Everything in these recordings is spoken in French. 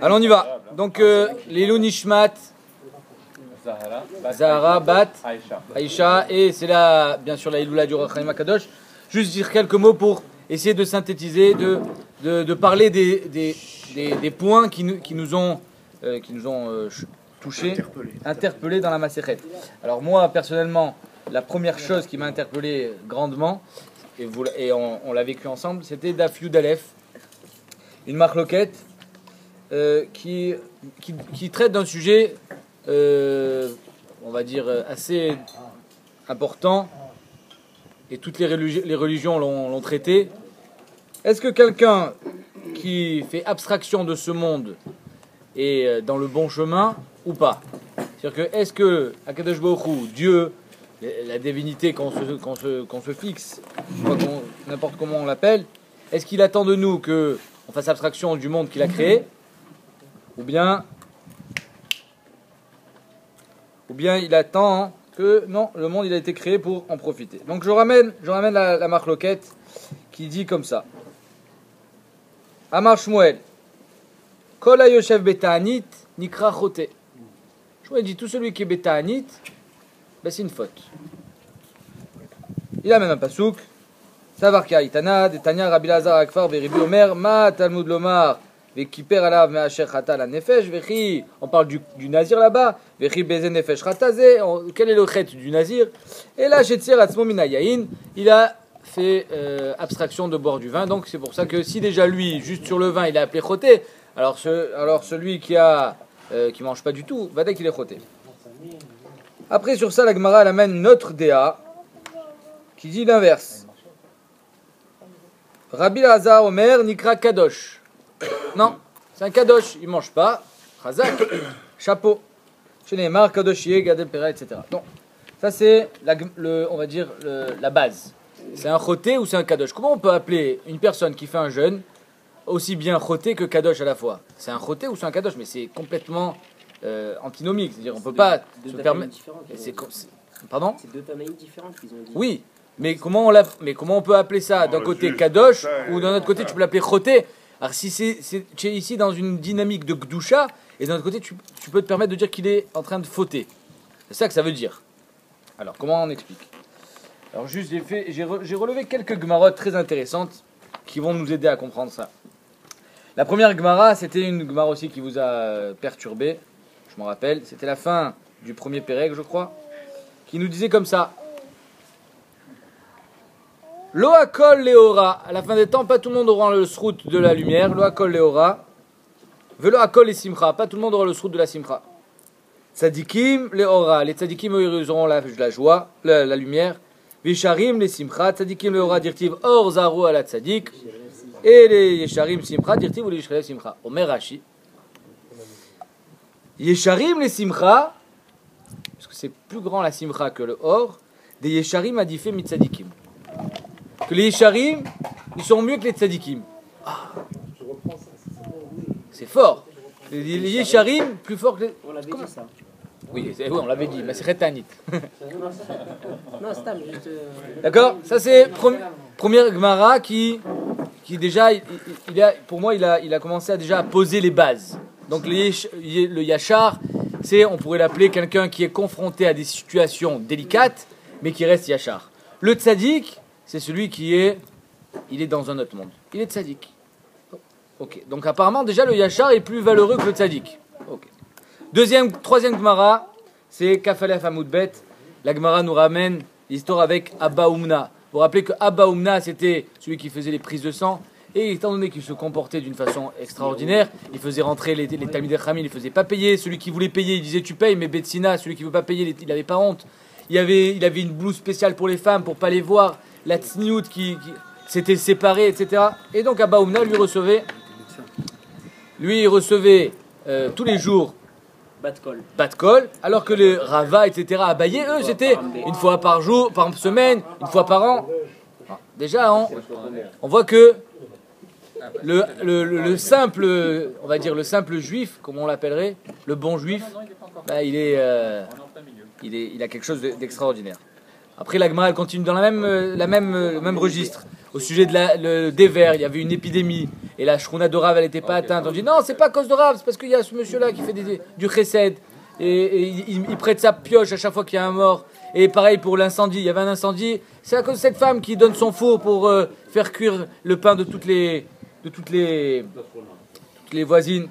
Alors on y va. Donc Lilou Nishmat, Zahara, Bat, Aïcha, et c'est là, bien sûr, la Iloula du Rachamim Akadosh. Juste dire quelques mots pour essayer de synthétiser, de parler des points qui nous ont touchés, interpellés dans la Masechet. Alors moi, personnellement, la première chose qui m'a interpellé grandement, et on l'a vécu ensemble, c'était Daf Yud Aleph, une marloquette qui traite d'un sujet, on va dire, assez important, et toutes les religions l'ont traité. Est-ce que quelqu'un qui fait abstraction de ce monde est dans le bon chemin ou pas? C'est-à-dire que est-ce que Akadosh Baruch Hu, Dieu, la divinité qu'on se fixe, n'importe comment on l'appelle, est-ce qu'il attend de nous qu'on fasse abstraction du monde qu'il a créé, ou bien il attend que non, le monde il a été créé pour en profiter. Donc je ramène la marloquette qui dit comme ça. Amar Shmuel, Kol hayoshev beta'anit nikra chote. Shmuel dit tout celui qui est beta'anit, ben c'est une faute. Il a même un pasouk. Savar ki aitana detanya Rabbi Lazar Akfar ve'Ribi Omer ma Talmud lomar ve'kiper alav me'asher chata la nefesh ve'chi. On parle du nazir là-bas. Ve'chi bezen nefesh chata ze. Quel est le chet du nazir? Et là shetzir atzmo min hayayin. Il a fait abstraction de boire du vin. Donc c'est pour ça que si déjà lui, juste sur le vin, il a appelé choté, alors celui qui mange pas du tout, va dire qu'il est choté. Après sur ça, la Gemara elle amène notre DA qui dit l'inverse. Rabbi Lazar Omer Nikra Kadosh. Non, c'est un Kadosh, il mange pas. Chazak, chapeau. Chez Neymar, Kadosh Yé, Gadel Pera, etc. Donc ça c'est on va dire la base. C'est un choté ou c'est un kadosh? Comment on peut appeler une personne qui fait un jeûne aussi bien choté que kadosh à la fois? C'est un choté ou c'est un kadosh? Mais c'est complètement antinomique. C'est-à-dire on peut pas se permettre. Pardon? C'est deux tanaïs différentes qu'ils ont dit. Oui, mais comment on peut appeler ça d'un côté kadosh ou d'un autre côté tu peux l'appeler choté? Alors si tu es ici dans une dynamique de gdusha et d'un autre côté tu peux te permettre de dire qu'il est en train de fauter. C'est ça que ça veut dire. Alors comment on explique? Alors juste j'ai relevé quelques gemarotes très intéressantes qui vont nous aider à comprendre ça. La première gemara, c'était une gemara aussi qui vous a perturbé, je me rappelle, c'était la fin du premier péreg, je crois, qui nous disait comme ça. Lo hakol leora, à la fin des temps, pas tout le monde aura le srout de la lumière, lo hakol leora, velo hakol le simcha, pas tout le monde aura le srout de la simcha. Tzadikim leora, les tzadikim ils auront la joie, la lumière. Visharim les simcha, tzadikim leora dirtiv or zaro ala tzadik, et les yesharim simcha dirtiv ou les yesharim simcha. Omer Rashi. Yesharim les simcha, parce que c'est plus grand la simcha que le or, des yesharim adifé mit tzadikim. Que les yesharim, ils sont mieux que les tzadikim. Ah. C'est fort. Les yesharim plus fort que les. On l'avait dit ça. Oui, on l'avait dit, mais c'est Retanit. Non, c'est juste. D'accord? Ça c'est première Gemara qui déjà, pour moi, il a commencé à poser les bases. Donc le Yachar, on pourrait l'appeler quelqu'un qui est confronté à des situations délicates, mais qui reste Yachar. Le Tzadik, c'est celui il est dans un autre monde. Il est Tzadik. Ok. Donc apparemment, déjà, le Yachar est plus valeureux que le Tzadik. Ok. Troisième Gemara, c'est Kafalef Hamoudbet. La Gemara nous ramène l'histoire avec Abba Oumna. Vous vous rappelez que Abba Oumna, c'était celui qui faisait les prises de sang. Et étant donné qu'il se comportait d'une façon extraordinaire, il faisait rentrer les Talmidei Chachamim, il ne faisait pas payer. Celui qui voulait payer, il disait tu payes, mais Betsina, celui qui ne veut pas payer, il n'avait pas honte. Il avait une blouse spéciale pour les femmes, pour ne pas les voir. La Tzniout qui s'était séparée, etc. Et donc Abba Oumna lui recevait tous les jours Batkol, alors que les Rava, etc., Abaye, eux, c'était une fois par jour, par semaine, une fois par an. Déjà, on voit que le simple, on va dire le simple juif, comme on l'appellerait, le bon juif, bah, il a quelque chose d'extraordinaire. Après, la Gemara, elle continue dans le même registre. Au sujet des vers, il y avait une épidémie. Et la Shruna de Rav, elle n'était pas atteinte. On dit non, c'est pas à cause de Rav, c'est parce qu'il y a ce monsieur-là qui fait du chesed. Et il prête sa pioche à chaque fois qu'il y a un mort. Et pareil pour l'incendie. Il y avait un incendie. C'est à cause de cette femme qui donne son four pour faire cuire le pain de toutes les voisines.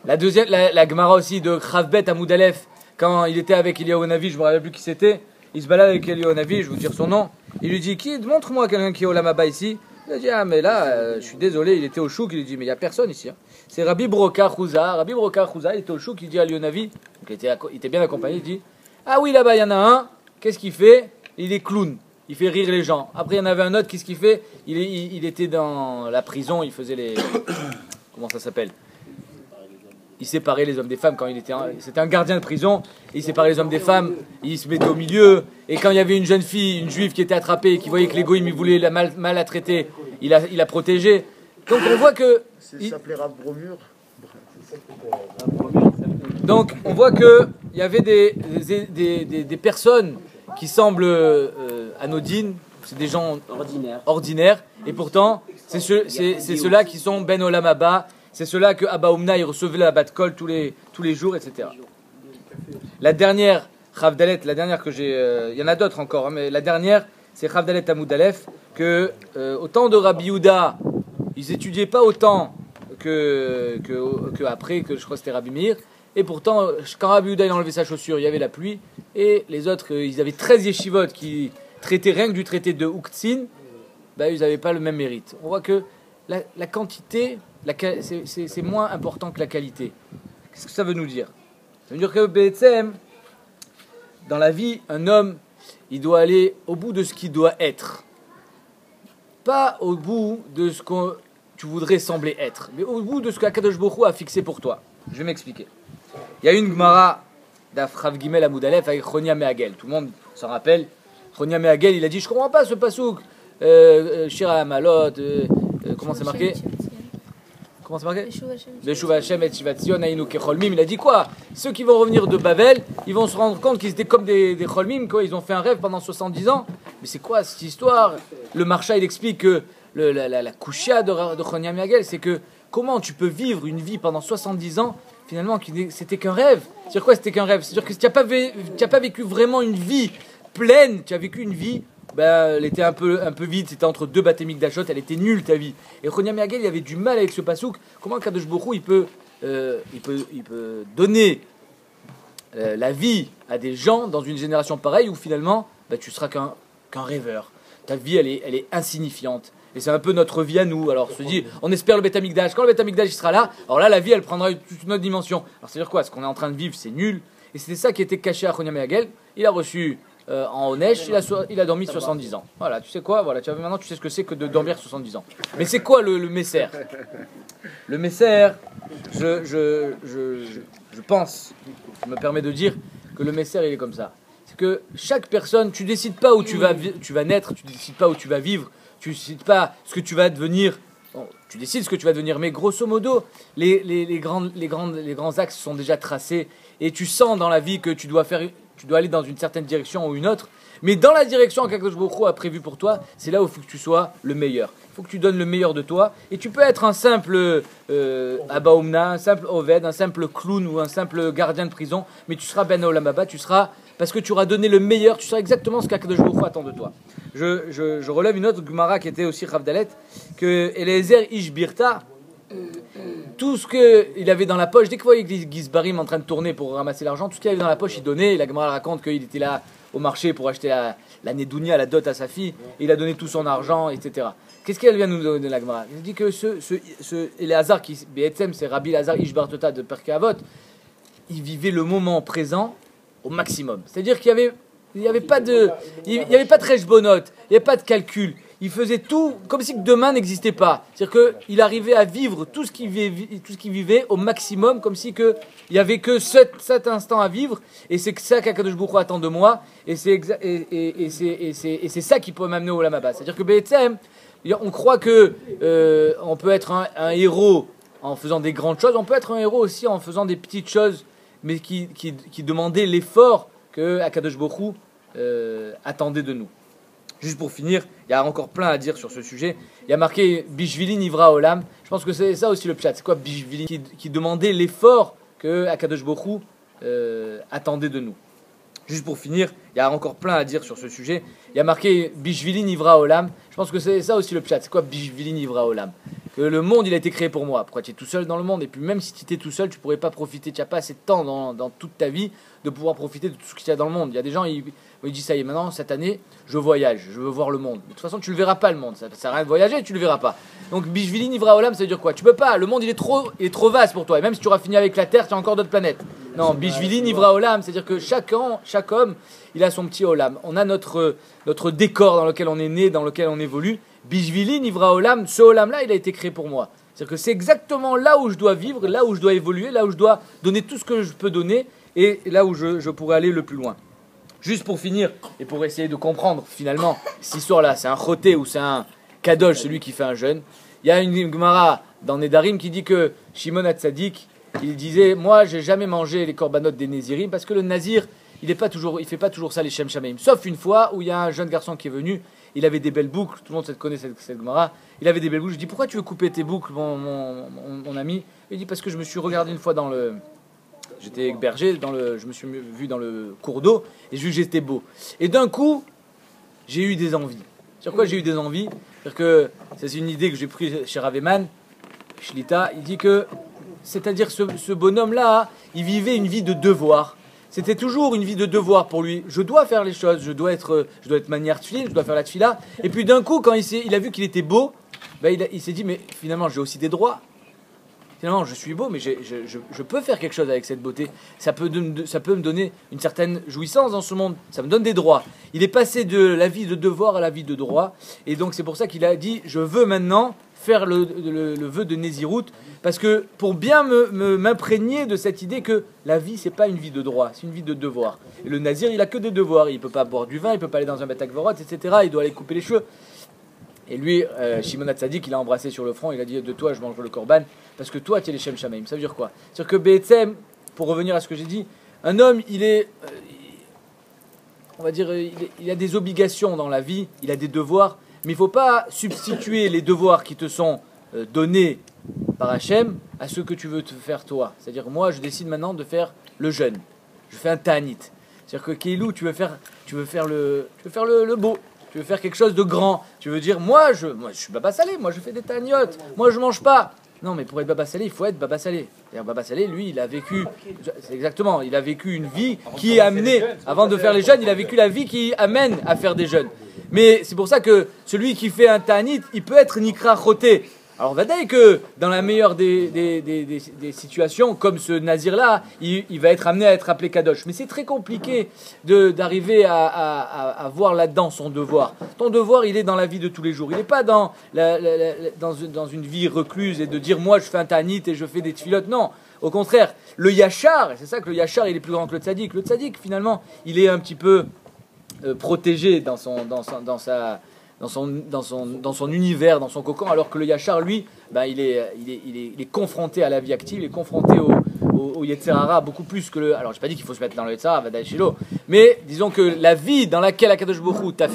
La deuxième, la Gemara aussi de Kravbet à Moudalef, quand il était avec Eliyahu Navi, je ne me rappelle plus qui c'était. Il se balade avec Eliyahu Navi, je vais vous dire son nom. Il lui dit, montre-moi quelqu'un qui est au Lamaba ici. Il a dit, ah mais là, je suis désolé, il était au chouk. Il lui dit, mais il n'y a personne ici. Hein. C'est Rabbi Broka Chouza. Rabbi Broka Chouza, il était au chouk, il dit à Eliyahu Navi, donc il était bien accompagné, il dit, ah oui, là-bas, il y en a un. Qu'est-ce qu'il fait? Il est clown. Il fait rire les gens. Après, il y en avait un autre, qu'est-ce qu'il fait? Il était dans la prison, il faisait les... Comment ça s'appelle? Il séparait les hommes des femmes quand il était... C'était un gardien de prison. Il séparait les hommes des femmes. Il se mettait au milieu. Et quand il y avait une jeune fille, une juive qui était attrapée et qui voyait que les goïms voulaient la mal la traiter, il la protégeait. Donc on voit que... Ça s'appelait Rav Bromure. Donc on voit qu'il y avait des personnes qui semblent anodines. C'est des gens ordinaires. Et pourtant, c'est ceux-là qui sont Ben Olam Abba. C'est ceux-là que Abba Oumna, il recevait la bat kol tous les jours, etc. La dernière, Chavdalet, la dernière que j'ai... Il y en a d'autres encore, hein, mais la dernière, c'est Chavdalet Amoud Aleph, que au temps de Rabbi Yehuda, ils n'étudiaient pas autant que après, que je crois que c'était Rabbi Meir. Et pourtant, quand Rabbi Yehuda il enlevait sa chaussure, il y avait la pluie. Et les autres, ils avaient 13 yeshivot qui traitaient rien que du traité de Uktsin, bah, ils n'avaient pas le même mérite. On voit que la quantité... c'est moins important que la qualité. Qu'est-ce que ça veut nous dire? Ça veut dire que BSM, dans la vie, un homme, il doit aller au bout de ce qu'il doit être. Pas au bout de ce que tu voudrais sembler être, mais au bout de ce qu'Akadosh Baruch Hu a fixé pour toi. Je vais m'expliquer. Il y a une Gemara d'Afrav Gimel Amoudalef avec Chonia Meagel. Tout le monde s'en rappelle. Chonia Meagel, il a dit, je ne comprends pas ce pasouk. Shira Amalot, comment c'est marqué? Comment c'est marqué? Beshuv Hashem et Shivat Zion Ainu Kecholmim. Il a dit quoi? Ceux qui vont revenir de Babel, ils vont se rendre compte qu'ils étaient comme des Cholmim, quoi. Ils ont fait un rêve pendant 70 ans. Mais c'est quoi cette histoire? Le Marsha, il explique que la Kushia de Chonia Meagel, c'est que comment tu peux vivre une vie pendant 70 ans, finalement, c'était qu'un rêve. C'est-à-dire quoi, c'était qu'un rêve? C'est-à-dire que tu n'as pas vécu vraiment une vie pleine, tu as vécu une vie... Ben, elle était un peu vide, c'était entre deux batémiques d'Achot, elle était nulle ta vie. Et Chonia Meagel, il avait du mal avec ce pasouk. Comment Kadosh Baruch Hu, il peut donner la vie à des gens dans une génération pareille où finalement, ben, tu seras qu'un rêveur. Ta vie, elle est insignifiante. Et c'est un peu notre vie à nous. Alors, on se dit, on espère le Beth Amikdash. Quand le Beth Amikdash sera là, alors là, la vie, elle prendra toute une autre dimension. Alors, c'est-à-dire quoi? Ce qu'on est en train de vivre, c'est nul. Et c'était ça qui était caché à Chonia Meagel. Il a reçu... en Onesh, il a dormi 70 ans. Voilà, tu sais quoi? Voilà, maintenant tu sais ce que c'est que de dormir 70 ans. Mais c'est quoi le Messer? Le Messer, je pense, je me permets de dire que le Messer, il est comme ça. C'est que chaque personne, tu décides pas où tu vas naître, tu décides pas où tu vas vivre, tu décides pas ce que tu vas devenir. Bon, tu décides ce que tu vas devenir, mais grosso modo, les grands axes sont déjà tracés et tu sens dans la vie que tu dois aller dans une certaine direction ou une autre, mais dans la direction qu'Akadosh Baruch Hu a prévu pour toi, c'est là où il faut que tu sois le meilleur. Il faut que tu donnes le meilleur de toi, et tu peux être un simple Abba Oumna, un simple Oved, un simple clown ou un simple gardien de prison, mais tu seras Ben Olam Abba, tu seras, parce que tu auras donné le meilleur, tu seras exactement ce qu'Akadosh Baruch Hu attend de toi. Je relève une autre Gemara qui était aussi Chavdalet, que Eliezer Ishbirta, tout ce qu'il avait dans la poche, dès qu'il voyait Gizbarim en train de tourner pour ramasser l'argent, tout ce qu'il avait dans la poche, il donnait. Et la Gemara raconte qu'il était là au marché pour acheter la Nedounia, la dot à sa fille, et il a donné tout son argent, etc. Qu'est-ce qu'elle vient nous donner, la Gemara? Elle dit que ce Eleazar, qui c'est Rabbi Elazar Ishbartota de Perkei Avot, il vivait le moment présent au maximum. C'est-à-dire qu'il n'y avait pas de rejbonot, il n'y avait pas de calcul. Il faisait tout comme si demain n'existait pas. C'est-à-dire qu'il arrivait à vivre tout ce qu'il vivait au maximum, comme si il n'y avait que cet instant à vivre. Et c'est ça qu'Akadosh Baruch Hu attend de moi. Et c'est ça qui peut m'amener au Olam Haba. C'est-à-dire que BTM, on croit que on peut être un héros en faisant des grandes choses. On peut être un héros aussi en faisant des petites choses, mais qui demandaient l'effort que Akadosh Baruch Hu attendez de nous. Juste pour finir, il y a encore plein à dire sur ce sujet. Il y a marqué Bishvili Nivra Olam. Je pense que c'est ça aussi le pshat. C'est quoi Bishvili qui demandait l'effort que Akadosh Borou attendait de nous. Juste pour finir, il y a encore plein à dire sur ce sujet. Il y a marqué Bishvili Nivra Olam. Je pense que c'est ça aussi le pshat. C'est quoi Bishvili Nivra Olam? Que le monde, il a été créé pour moi. Pourquoi tu es tout seul dans le monde? Et puis même si tu étais tout seul, tu pourrais pas profiter. Tu n'as pas assez de temps dans toute ta vie de pouvoir profiter de tout ce qu'il y a dans le monde. Il y a des gens, ils disent ça y est, maintenant, cette année, je voyage, je veux voir le monde. Mais de toute façon, tu le verras pas le monde. Ça sert à rien de voyager, tu le verras pas. Donc Bishvili Nivra Olam, ça veut dire quoi? Tu peux pas. Le monde, il est trop vaste pour toi. Et même si tu auras fini avec la Terre, tu as encore d'autres planètes. Non, Bishvili Nivra Olam, c'est-à-dire que chaque homme, il a son petit Olam. On a notre décor dans lequel on est né, dans lequel on évolue. Bishvili Nivra Olam, ce Olam-là, il a été créé pour moi. C'est-à-dire que c'est exactement là où je dois vivre, là où je dois évoluer, là où je dois donner tout ce que je peux donner et là où je pourrais aller le plus loin. Juste pour finir et pour essayer de comprendre finalement cette histoire-là, c'est un choté ou c'est un kadosh, celui qui fait un jeûne. Il y a une Gemara dans Nedarim qui dit que Shimon HaTzadik, il disait, moi j'ai jamais mangé les corbanotes des Nézirim parce que le Nazir, il fait pas toujours ça les Shem Shamaim. Sauf une fois où il y a un jeune garçon qui est venu, il avait des belles boucles, tout le monde connaît cette Gemara, il avait des belles boucles. Je dis, pourquoi tu veux couper tes boucles, mon ami? Il dit, parce que je me suis regardé une fois j'étais berger, je me suis vu dans le cours d'eau et j'ai vu que j'étais beau. Et d'un coup, j'ai eu des envies. Sur quoi j'ai eu des envies? C'est-à-dire que c'est une idée que j'ai prise chez Raveman, Shlita, il dit que, c'est-à-dire ce bonhomme-là, il vivait une vie de devoir. C'était toujours une vie de devoir pour lui. Je dois faire les choses, je dois être manière tefilin, je dois faire la tefila. Et puis d'un coup, quand il a vu qu'il était beau, il s'est dit, mais finalement, j'ai aussi des droits. Finalement, je suis beau, mais je peux faire quelque chose avec cette beauté. Ça peut me donner une certaine jouissance dans ce monde. Ça me donne des droits. Il est passé de la vie de devoir à la vie de droit. Et donc, c'est pour ça qu'il a dit, je veux maintenant faire le vœu de Nézirut, parce que pour bien m'imprégner de cette idée que la vie, c'est pas une vie de droit, c'est une vie de devoir. Et le Nazir, il a que des devoirs. Il peut pas boire du vin, il peut pas aller dans un Beth Akvorot, etc. Il doit aller couper les cheveux. Et lui, Shimon HaTzadik, il a embrassé sur le front, il a dit, de toi, je mange le korban, parce que toi, tu es les Shem Shamaim. Ça veut dire quoi? C'est-à-dire que Be'etzem, pour revenir à ce que j'ai dit, un homme, on va dire, il a des obligations dans la vie, il a des devoirs, mais il ne faut pas substituer les devoirs qui te sont donnés par Hachem à ceux que tu veux te faire toi. C'est-à-dire, moi, je décide maintenant de faire le jeûne. Je fais un ta'anit. C'est-à-dire que Keilou, tu veux faire le beau. Tu veux faire quelque chose de grand. Tu veux dire, moi je suis Baba Salé, moi je fais des taniotes, moi je mange pas. Non, mais pour être Baba Salé, il faut être Baba Salé. C'est-à-dire, Baba Salé, lui, il a vécu, c'est exactement, il a vécu une vie qui est amenée, avant de faire les jeûnes, il a vécu la vie qui amène à faire des jeûnes. Mais c'est pour ça que celui qui fait un ta'anit, il peut être Nikra Choté. Alors, vadaï que dans la meilleure des situations, comme ce Nazir-là, il va être amené à être appelé Kadosh. Mais c'est très compliqué d'arriver à voir là-dedans son devoir. Ton devoir, il est dans la vie de tous les jours. Il n'est pas dans une vie recluse et de dire, moi, je fais un ta'anit et je fais des tfilotes. Non, au contraire, le Yachar, et c'est ça que le Yachar, il est plus grand que le Tzadik. Le Tzadik, finalement, il est un petit peu protégé dans son univers, dans son cocon, alors que le Yachar, lui, il est confronté à la vie active, il est confronté au Yetzer Hara beaucoup plus que le... Alors, je n'ai pas dit qu'il faut se mettre dans le Yetzer Hara, Vadaï Shelo, mais disons que la vie dans laquelle Akadosh Baruch Hu t'a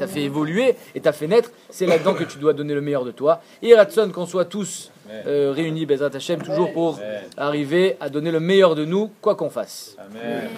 fait évoluer et t'a fait naître, c'est là-dedans que tu dois donner le meilleur de toi. Et Ratson, qu'on soit tous réunis, Bezrat Hashem, toujours pour arriver à donner le meilleur de nous, quoi qu'on fasse. Amen.